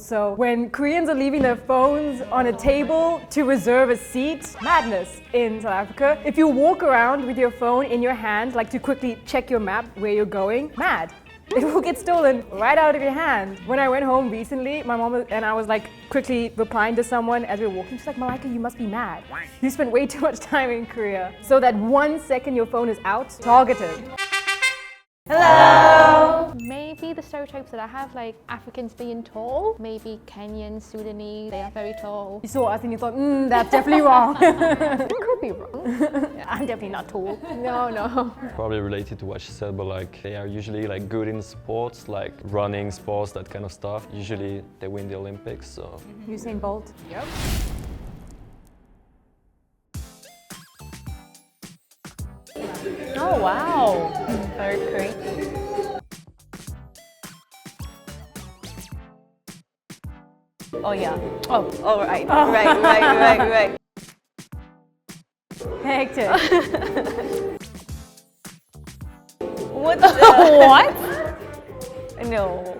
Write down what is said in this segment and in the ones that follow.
So when Koreans are leaving their phones on a table to reserve a seat, madness in South Africa. If you walk around with your phone in your hand, like to quickly check your map where you're going, mad. It will get stolen right out of your hand. When I went home recently, my mom and I was like quickly replying to someone as we were walking. She's like, Malika, you must be mad. You spent way too much time in Korea. So that 1 second your phone is out, targeted. Hello! Maybe the stereotypes that I have, like Africans being tall, maybe Kenyans, Sudanese, they are very tall. You saw us and you thought, that's definitely wrong. It could be wrong. I'm definitely not tall. No. Probably related to what she said, but like they are usually like good in sports, like running, sports, that kind of stuff. Usually they win the Olympics, so. Usain Bolt. Yep. Oh wow, very creepy. Oh yeah. Oh, all right. Oh. Right. Hectic. What? What? No.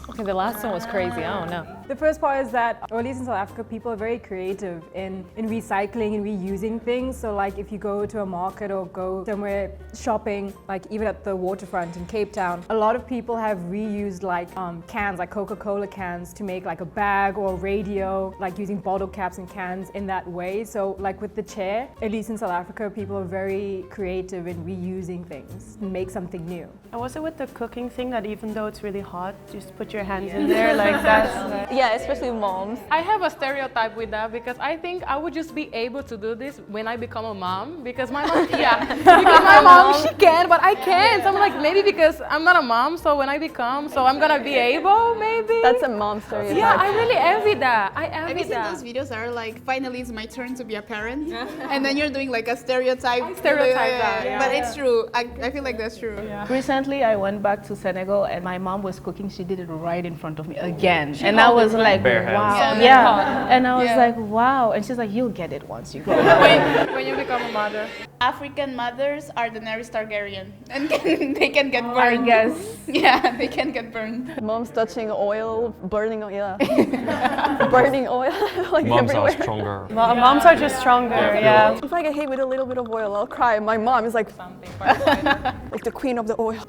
Okay, the last one was crazy. I don't know. The first part is that, or at least in South Africa, people are very creative in recycling and reusing things. So like if you go to a market or go somewhere shopping, like even at the waterfront in Cape Town, a lot of people have reused like cans, like Coca-Cola cans, to make like a bag or a radio, like using bottle caps and cans in that way. So like with the chair, at least in South Africa, people are very creative in reusing things and make something new. And was it with the cooking thing that even though it's really hot, just put your hands in there like that? Yeah, especially moms. I have a stereotype with that because I think I would just be able to do this when I become a mom because my mom, because my mom, she can, but I can't. So I'm like, maybe because I'm not a mom, so when I become, so I'm gonna be able, maybe. That's a mom stereotype. Yeah, I really envy that. I Have envy you seen that. those videos that are like, finally it's my turn to be a parent? And then you're doing like a stereotype. That, But it's true. I feel like that's true. Recently, I went back to Senegal and my mom was cooking. She did it right in front of me again. And I was like, Bare hands. wow. Yeah. And I was like, wow. And she's like, you'll get it once you go. When you become a mother. African mothers are Daenerys Targaryen, and they can get burned. I guess. Yeah, they can get burned. Moms touching oil, burning oil, yeah. Burning oil, like Moms everywhere. are stronger. Moms are just stronger, yeah. If I get hit with a little bit of oil, I'll cry. My mom is like, like the queen of the oil.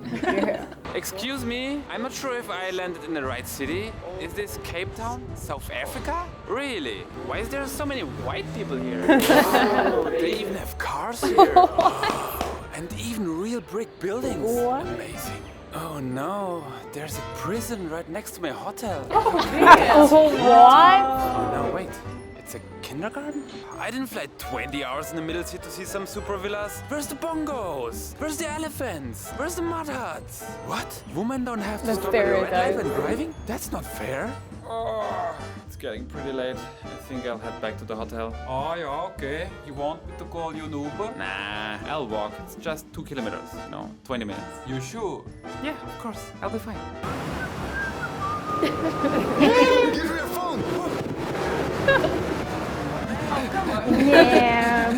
Excuse me, I'm not sure if I landed in the right city. Is this Cape Town, South Africa? Really? Why is there so many white people here? Oh, they even have cars here. Oh, and even real brick buildings. What? Amazing. Oh no, there's a prison right next to my hotel. What? Oh no, wait. It's a kindergarten? I didn't fly 20 hours in the middle city to see some super villas. Where's the bongos? Where's the elephants? Where's the mud huts? What? Women don't have to The stop at a red light stereotype. when driving? That's not fair. Oh, it's getting pretty late. I think I'll head back to the hotel. Oh, yeah, okay. You want me to call you an Uber? Nah, I'll walk. It's just 2 kilometers. No, 20 minutes. You sure? Yeah, of course. I'll be fine. Give me your phone! Yeah.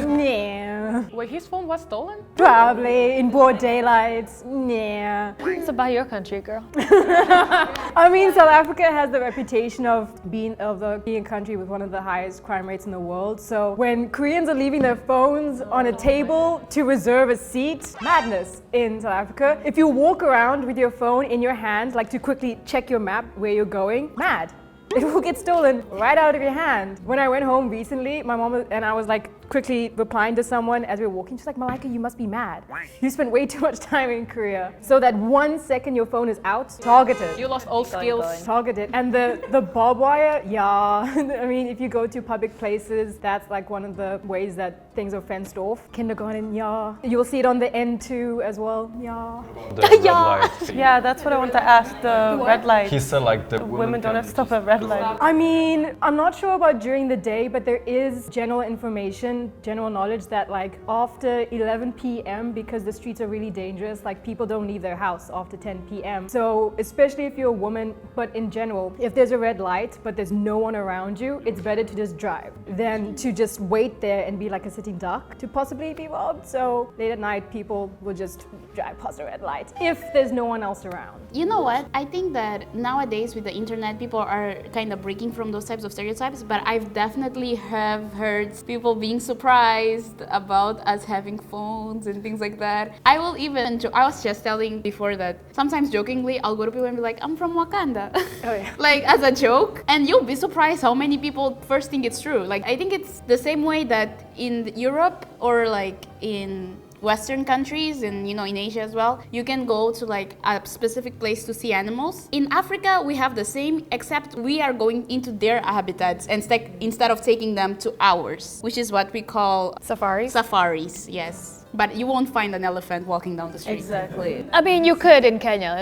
Wait, his phone was stolen? Probably in broad daylight. Yeah. It's about your country, girl. I mean, South Africa has the reputation of being a country with one of the highest crime rates in the world. So when Koreans are leaving their phones on a table to reserve a seat, madness in South Africa. If you walk around with your phone in your hand, like to quickly check your map where you're going, mad. It will get stolen right out of your hand. When I went home recently, my mom and I was like quickly replying to someone as we were walking. She's like, Malika, you must be mad. You spent way too much time in Korea. So that 1 second your phone is out, targeted. You lost all skills. Targeted. And the barbed wire, yeah. I mean, if you go to public places, that's like one of the ways that things are fenced off. Kindergarten, yeah. You'll see it on the N2 as well, yeah. The red light thing. Yeah, that's what I want to ask, the red light. He said like the Women don't have to stop at red light. I mean, I'm not sure about during the day, but there is general information common general knowledge that like after 11 p.m. because the streets are really dangerous, like people don't leave their house after 10 p.m. So especially if you're a woman, but in general, if there's a red light but there's no one around you, it's better to just drive than to just wait there and be like a sitting duck to possibly be robbed. So late at night, people will just drive past the red light if there's no one else around. You know what? I think that nowadays with the internet, people are kind of breaking from those types of stereotypes, but I've definitely have heard people being surprised about us having phones and things like that. I was just telling before that sometimes jokingly, I'll go to people and be like, I'm from Wakanda. Oh yeah. Like as a joke, and you'll be surprised how many people first think it's true. Like I think it's the same way that in Europe or like in Western countries and in Asia as well, you can go to like a specific place to see animals. In Africa, we have the same, except we are going into their habitats and instead of taking them to ours, which is what we call Safaris? Safaris, yes. But you won't find an elephant walking down the street. Exactly. I mean, you could in Kenya.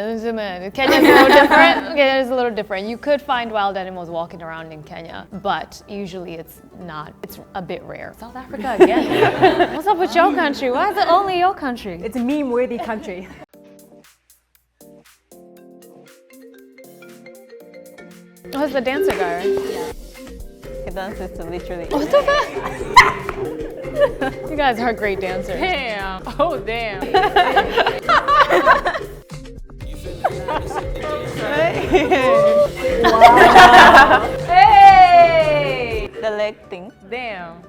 Kenya is a little different. Kenya is a little different. You could find wild animals walking around in Kenya, but usually it's not. It's a bit rare. South Africa again. What's up with your country? Why is it only your country? It's a meme-worthy country. Who's the dancer guy? Yeah. He dances to literally. What the fuck? You guys are great dancers. Damn. Oh, damn. Wow. Hey! The leg thing. Damn.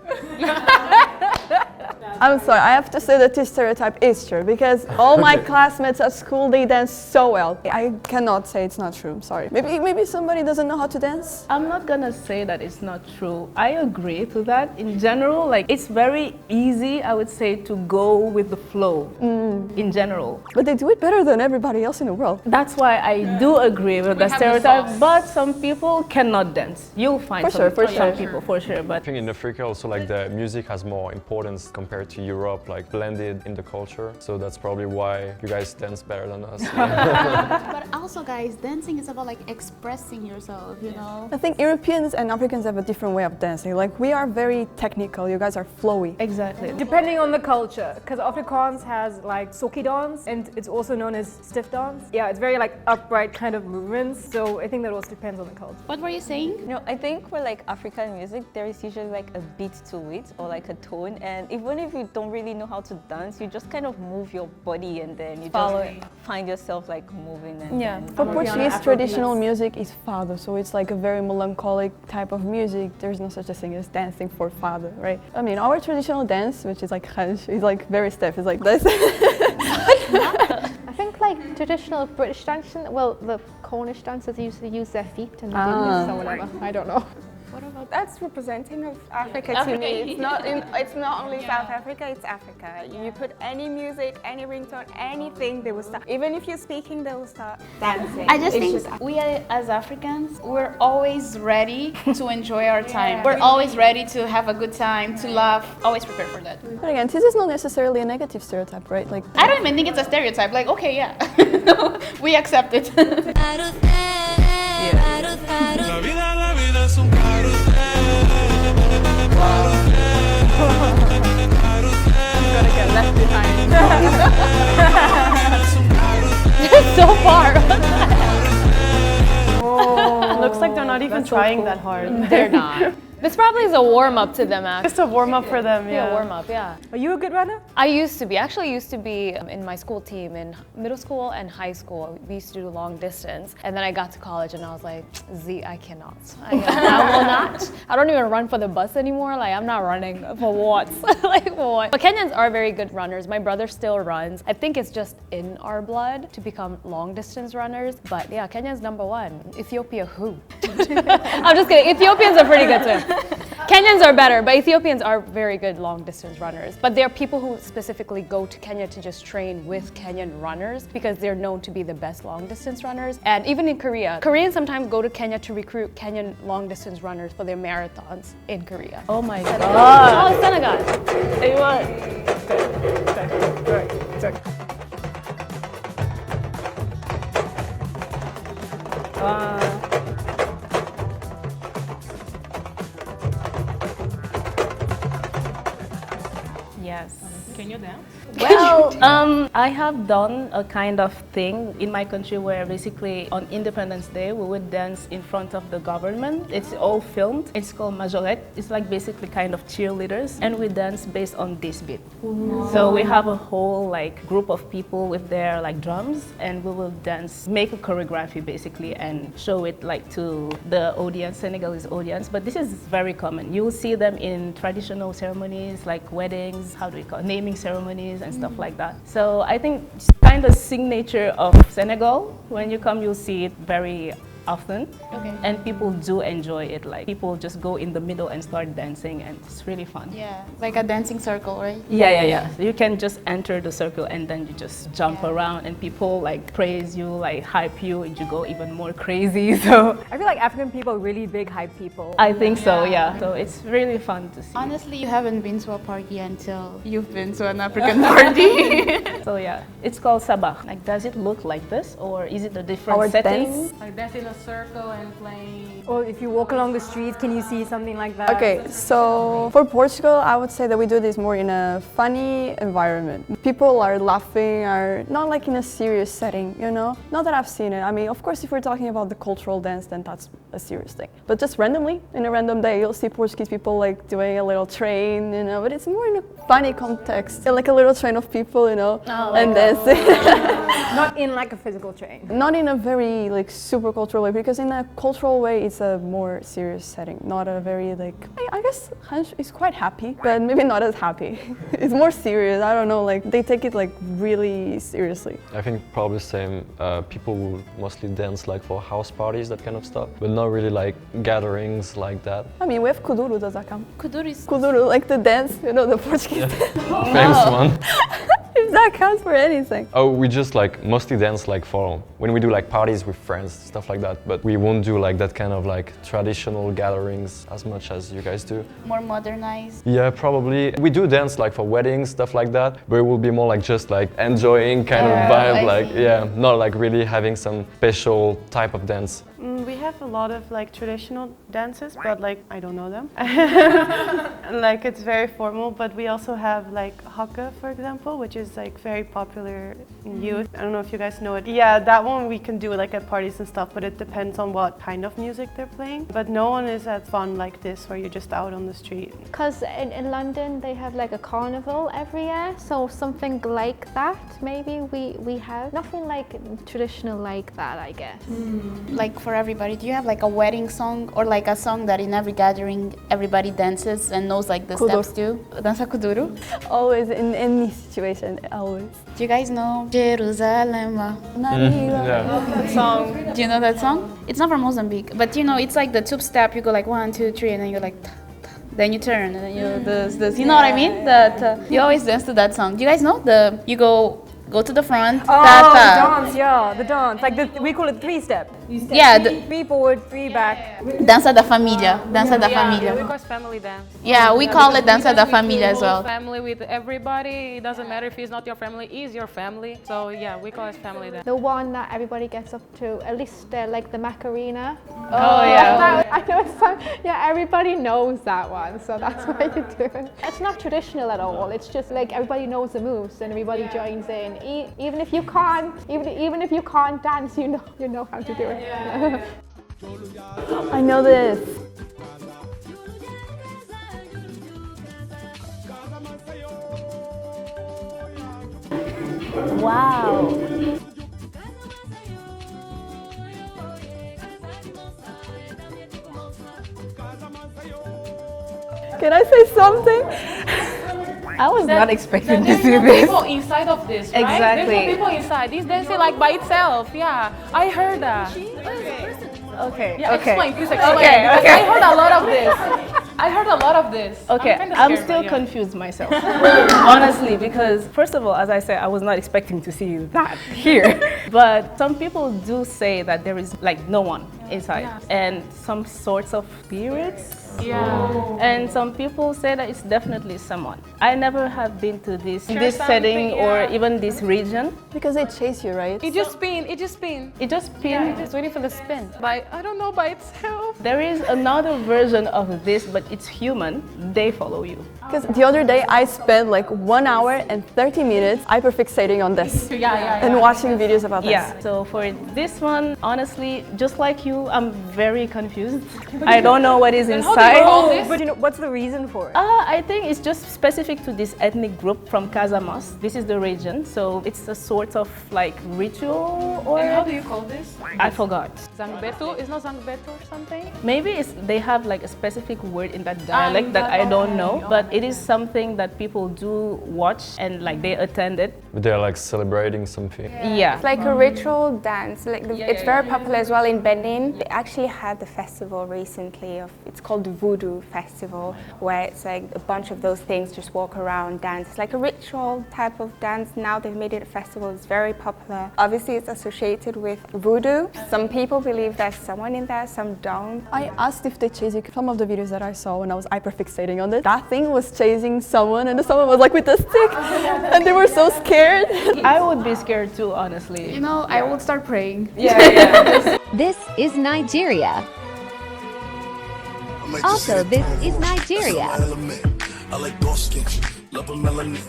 I'm sorry, I have to say that this stereotype is true because all my classmates at school, they dance so well. I cannot say it's not true, I'm sorry. Maybe somebody doesn't know how to dance? I'm not gonna say that it's not true. I agree to that. In general, like it's very easy, I would say, to go with the flow in general. But they do it better than everybody else in the world. That's why I do agree with the stereotype, but some people cannot dance. You'll find some people, for sure. But I think in Africa also like the music has more importance compared to Europe, like blended in the culture. So that's probably why you guys dance better than us. But also, guys, dancing is about like expressing yourself, I think Europeans and Africans have a different way of dancing. Like we are very technical, you guys are flowy. exactly. Depending on the culture, because Afrikaans has like socky dance and it's also known as stiff dance. Yeah, it's very like upright kind of movements. So I think that also depends on the culture. What were you saying? No, I think for like African music, there is usually like a beat to it or like a tone, and even if you don't really know how to dance, you just kind of move your body and then you Follow just find yourself like moving. And Yeah. For Portuguese, traditional music is fado, so it's like a very melancholic type of music. There's no such a thing as dancing for fado, right? I mean, our traditional dance, which is like ranch, is like very stiff. It's like this. I think like traditional British dancing, well, the Cornish dancers used to use their feet and do this or whatever. I don't know. That's representing of Africa to me. It's not only South Africa, it's Africa. You put any music, any ringtone, anything, they will start. Even if you're speaking, they will start dancing. I just think we as Africans, we're always ready to enjoy our time. We're always ready to have a good time, to laugh, always prepare for that. But again, this is not necessarily a negative stereotype, right? Like I don't even think it's a stereotype. Like, okay, yeah, we accept it. Gonna get left behind. It's so far. Oh, looks like they're not even trying that hard. They're not. This probably is a warm-up to them, actually. Just a warm-up for them, Yeah, warm-up, yeah. Are you a good runner? I used to be. Actually used to be in my school team in middle school and high school. We used to do long distance. And then I got to college and I was like, I cannot. I will not. I don't even run for the bus anymore. Like, I'm not running for what? Like, what? But Kenyans are very good runners. My brother still runs. I think it's just in our blood to become long distance runners. But yeah, Kenya's #1. Ethiopia, who? I'm just kidding. Ethiopians are pretty good too. Kenyans are better, but Ethiopians are very good long distance runners. But there are people who specifically go to Kenya to just train with Kenyan runners because they're known to be the best long distance runners. And even in Korea, Koreans sometimes go to Kenya to recruit Kenyan long distance runners for their marathons in Korea. Oh my God. Oh, Senegal. Hey, what? Can you dance? Well, I have done a kind of thing in my country where basically on Independence Day we would dance in front of the government. It's all filmed. It's called majorette. It's like basically kind of cheerleaders, and we dance based on this beat. So we have a whole like group of people with their like drums, and we will dance, make a choreography basically, and show it like to the audience, Senegalese audience. But this is very common. You will see them in traditional ceremonies like weddings, how do we call it, naming ceremonies and stuff like that. So I think it's kind of signature of Senegal. When you come, you'll see it very often, and people do enjoy it. Like people just go in the middle and start dancing, and it's really fun. Yeah, like a dancing circle, right? Yeah. You can just enter the circle and then you just jump around, and people like praise you, like hype you, and you go even more crazy. So I feel like African people are really big hype people. I think so, yeah. So it's really fun to see. Honestly, you haven't been to a party until you've been to an African party. So yeah, it's called sabah. Like, does it look like this, or is it a different Our setting? dance? Like dancing in a circle and playing. Or if you walk along the streets, can you see something like that? Okay, so for Portugal, I would say that we do this more in a funny environment. People are laughing, are not like in a serious setting, you know? Not that I've seen it. I mean, of course, if we're talking about the cultural dance, then that's a serious thing. But just randomly, in a random day, you'll see Portuguese people like doing a little train, you know? But it's more in a funny context, like a little train of people, you know, and dancing. Not in like a physical train. Not in a very like super cultural way, because in a cultural way it's a more serious setting, not a very like, I guess Hans is quite happy, but maybe not as happy. It's more serious, I don't know, like they take it like really seriously. I think probably the same. People will mostly dance like for house parties, that kind of stuff, but not really like gatherings like that. I mean, we have Kuduro, does that count? Kuduro, like the dance, you know, the Portuguese dance. Famous one. If that counts for anything. Oh, we just like mostly dance like for when we do like parties with friends, stuff like that. But we won't do like that kind of like traditional gatherings as much as you guys do. More modernized. Yeah, probably. We do dance like for weddings, stuff like that, but it will be more like just like enjoying kind of vibe, like not like really having some special type of dance. We have a lot of like traditional dances, but like I don't know them. Like it's very formal, but we also have like haka, for example, which is like very popular in youth. I don't know if you guys know it. Yeah, that one we can do like at parties and stuff, but it depends on what kind of music they're playing. But no one is as fun like this, where you're just out on the street. Because in London they have like a carnival every year, so something like that maybe we have. Nothing like traditional like that, I guess. Like for everybody, do you have like a wedding song, or like a song that in every gathering everybody dances and knows like the steps too? Dança kuduro? Always, in any situation, always. Do you guys know Jerusalem? That song. Do you know that song? It's not from Mozambique, but you know, it's like the tube step. You go like 1, 2, 3, and then you're like, then you turn, and then you this. You know what I mean? That you always dance to that song. Do you guys know you go to the front. Oh, the dance, yeah, the dance. Like we call it 3-step. Yeah, 3 forward, 3 back. Dança da família. Dança da família. We call it family dance. Yeah, we call it dança da família as well. Family with everybody. It doesn't matter if it's not your family, it's your family. So yeah, we call it family dance. The one that everybody gets up to, at least like the Macarena. Oh yeah. I know it's fun. Yeah, everybody knows that one, so that's why you do it. It's not traditional at all. It's just like everybody knows the moves and everybody joins in. Even if you can't, even if you can't dance, you know how to do it. Yeah. I know this. Wow. Can I say something? I was not expecting to see There's this. people inside of this, right? Exactly. There's no people inside. This dancing like by itself. Yeah, I heard that. Okay. Yeah, okay. explain, please explain. Okay. Because I heard a lot of this. I heard a lot of this. Okay, I'm still confused myself, honestly, because first of all, as I said, I was not expecting to see that here. But some people do say that there is like no one. inside, and some sorts of spirits. And some people say that it's definitely someone. I never have been to this setting or even this region. Because they chase you, right? It just spin. It just spin. It just spins. Just waiting for the spin. By I don't know, by itself. There is another version of this, but it's human. They follow you. Because the other day I spent like 1 hour and 30 minutes hyperfixating on this and watching videos about this. Yeah, so for this one, honestly, just like you, I'm very confused. I don't know what is inside. But you know, what's the reason for it? I think it's just specific to this ethnic group from Casamance. This is the region, so it's a sort of like ritual or... And how do you call this? I forgot. Zangbeto? It's not Zangbeto or something? Maybe they have like a specific word in that dialect that I don't know, but it is something that people do watch and like they attend it. But they're like celebrating something. Yeah. It's like a ritual dance. Like it's very popular as well in Benin. They actually had the festival recently it's called the Voodoo Festival, where it's like a bunch of those things just walk around, dance. It's like a ritual type of dance. Now they've made it a festival. It's very popular. Obviously, it's associated with voodoo. Some people believe there's someone in there, some don't. I asked if they chase you. Some of the videos that I saw when I was hyperfixating on it, that thing was chasing someone, and someone was like with a stick, and they were so scared. I would be scared too, honestly. You know, I would start praying. Yeah. This is Nigeria. Also, this is Nigeria. I like dark skin, love a melanin.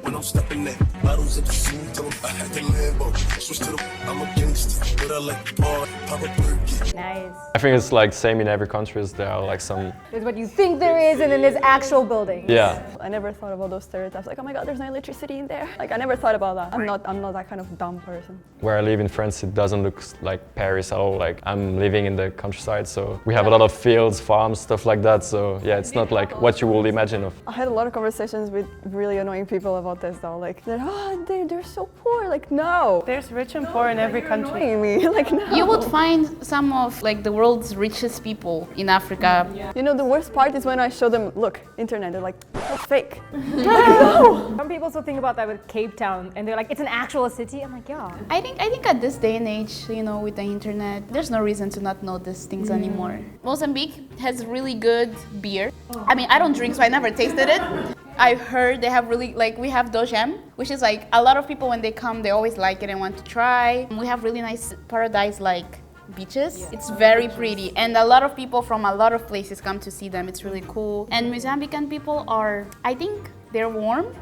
When I'm stepping in, bottles of the scene, tell them I had the Lambo. Switch to the, I'm a gangster, but I like the bar, pop a burger. Nice. I think it's like same in every country. There are like some. There's what you think there is, and then there's actual buildings. Yeah. I never thought about those stereotypes. Like, oh my God, there's no electricity in there. Like, I never thought about that. I'm not that kind of dumb person. Where I live in France, it doesn't look like Paris at all. Like I'm living in the countryside, so we have a lot of fields, farms, stuff like that. So yeah, it's not like what you will imagine of. I had a lot of conversations with really annoying people about this though. Like, they're so poor. Like, no. There's rich and poor in every country. Annoying me. Like, no. You would find some of like the world's richest people in Africa. You know, the worst part is when I show them, look, internet, they're like, that's fake. Like, no. Some people still think about that with Cape Town, and they're like, it's an actual city. I'm like, yeah. I think at this day and age, you know, with the internet, there's no reason to not know these things anymore. Mozambique has really good beer. I mean, I don't drink, so I never tasted it. I heard they have really, like, we have dojam, which is like, a lot of people when they come, they always like it and want to try. We have really nice paradise-like beaches. It's very pretty, and a lot of people from a lot of places come to see them. It's really cool. And Mozambican people are, I think, they're warm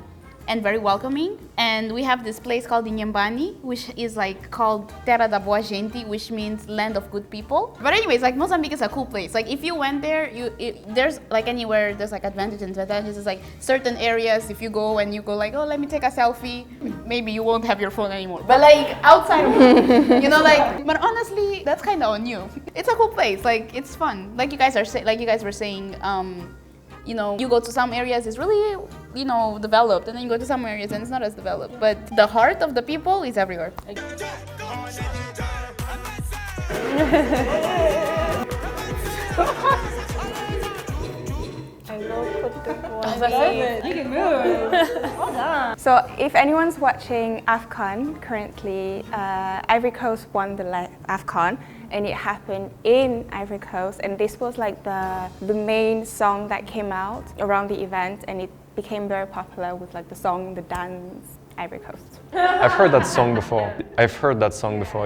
and very welcoming. And we have this place called Inhambane, which is like called Terra da Boa Gente, which means land of good people. But anyways, like Mozambique is a cool place. Like if you went there, there's like anywhere, there's like advantages and disadvantages. It's like certain areas, if you go and you go like, oh, let me take a selfie, maybe you won't have your phone anymore. But like outside of it, you know, like, but honestly, that's kind of on you. It's a cool place, like it's fun. Like you guys were saying, you know, you go to some areas, it's really, you know, developed, and then you go to some areas and it's not as developed. But the heart of the people is everywhere. You can move. Well done. So if anyone's watching AFCON currently, Ivory Coast won the AFCON, and it happened in Ivory Coast, and this was like the main song that came out around the event, and it became very popular with like the song, the dance, Ivory Coast. I've heard that song before.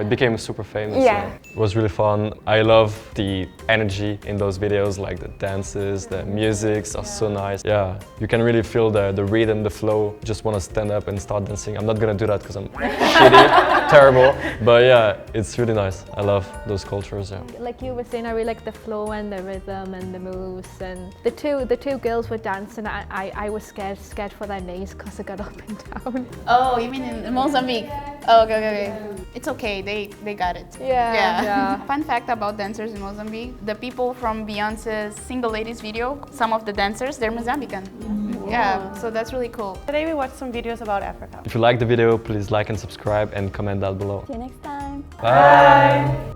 It became super famous. Yeah. It was really fun. I love the energy in those videos, like the dances, the musics are so nice. Yeah, you can really feel the rhythm, the flow. Just want to stand up and start dancing. I'm not gonna do that because I'm shitty, terrible. But yeah, it's really nice. I love those cultures. Yeah. Like you were saying, I really like the flow and the rhythm and the moves. And the two girls were dancing. I was scared for their knees because they got up and down. Oh, you mean in Mozambique? Oh, okay. It's okay, they got it. Yeah. Fun fact about dancers in Mozambique, the people from Beyonce's Single Ladies video, some of the dancers, they're Mozambican. Yeah, so that's really cool. Today we watched some videos about Africa. If you like the video, please like and subscribe and comment down below. See you next time. Bye.